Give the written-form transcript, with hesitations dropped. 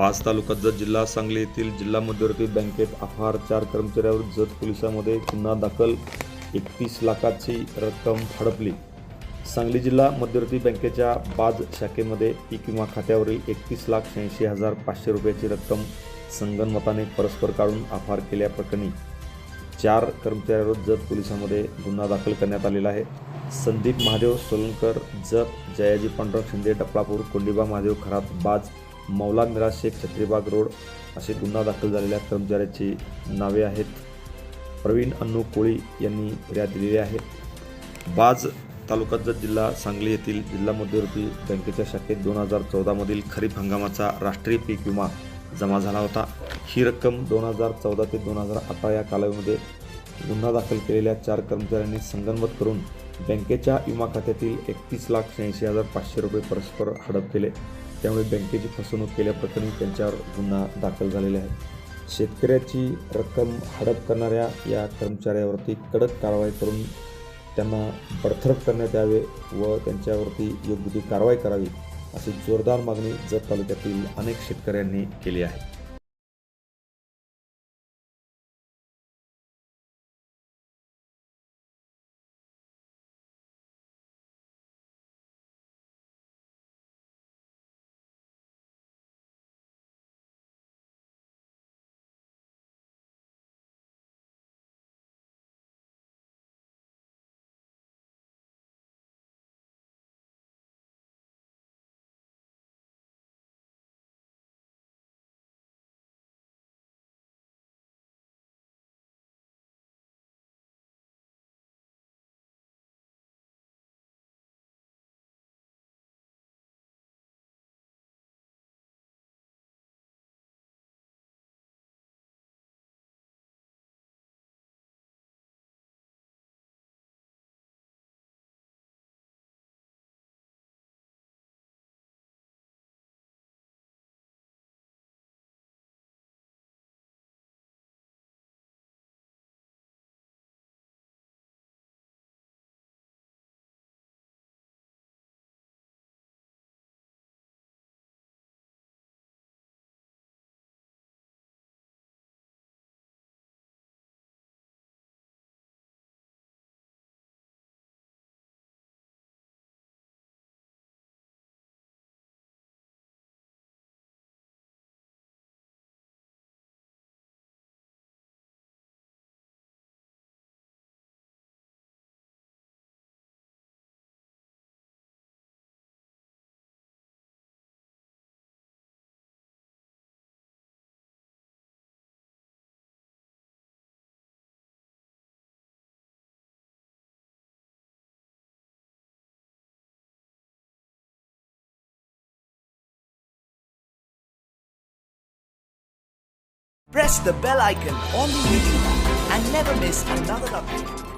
पाच तालुका जत जिल्हा सांगली येथील जिल्हा मध्यवर्ती बँकेत अपहार 4 कर्मचाऱ्यावर जत पोलिसांमध्ये गुन्हा दाखल 31 लाखाची रक्कम हडपली। सांगली जिल्हा मध्यवर्ती बँकेच्या बाज शाखेमध्ये पीक विमा खात्यावरील 31,86,500 रुपयाची रक्कम संगनमताने परस्पर काढून अपहार केल्याप्रकरणी 4 कर्मचाऱ्यावर जत पोलिसांमध्ये गुन्हा दाखल करण्यात आलेला आहे। संदीप महादेव सोलनकर जत, जयाजी पांडुरंग शिंदे डपळापूर, कोंडिबा महादेव खरात बाज, मौला मिराज शेख छत्रीबाग रोड असे गुन्हा दाखल झालेल्या कर्मचाऱ्याची नावे आहेत। प्रवीण अन्नू कोळी यांनी फिर्याद दिलेली आहे। बाज तालुका जत जिल्हा सांगली येथील जिल्हा मध्यवर्ती बँकेच्या शाखेत 2014 मधील खरीप हंगामाचा राष्ट्रीय पीक विमा जमा झाला होता। ही रक्कम 2014 ते 2018 या कालावधीमध्ये गुन्हा दाखल केलेल्या 4 कर्मचाऱ्यांनी संगनमत करून बँकेच्या विमा खात्यातील 31,86,500 रुपये परस्पर हडप केले। त्यामुळे बँकेची फसवणूक केल्याप्रकरणी त्यांच्यावर गुन्हा दाखल झालेला आहे। शेतकऱ्याची रक्कम हडप करणाऱ्या या कर्मचाऱ्यावरती कडक कारवाई करून त्यांना बडतर्फ करण्यात यावे व त्यांच्यावरती योग्य ती कारवाई करावी अशी जोरदार मागणी जत तालुक्यातील अनेक शेतकऱ्यांनी केली आहे। Press the bell icon on the YouTube app and never miss another update.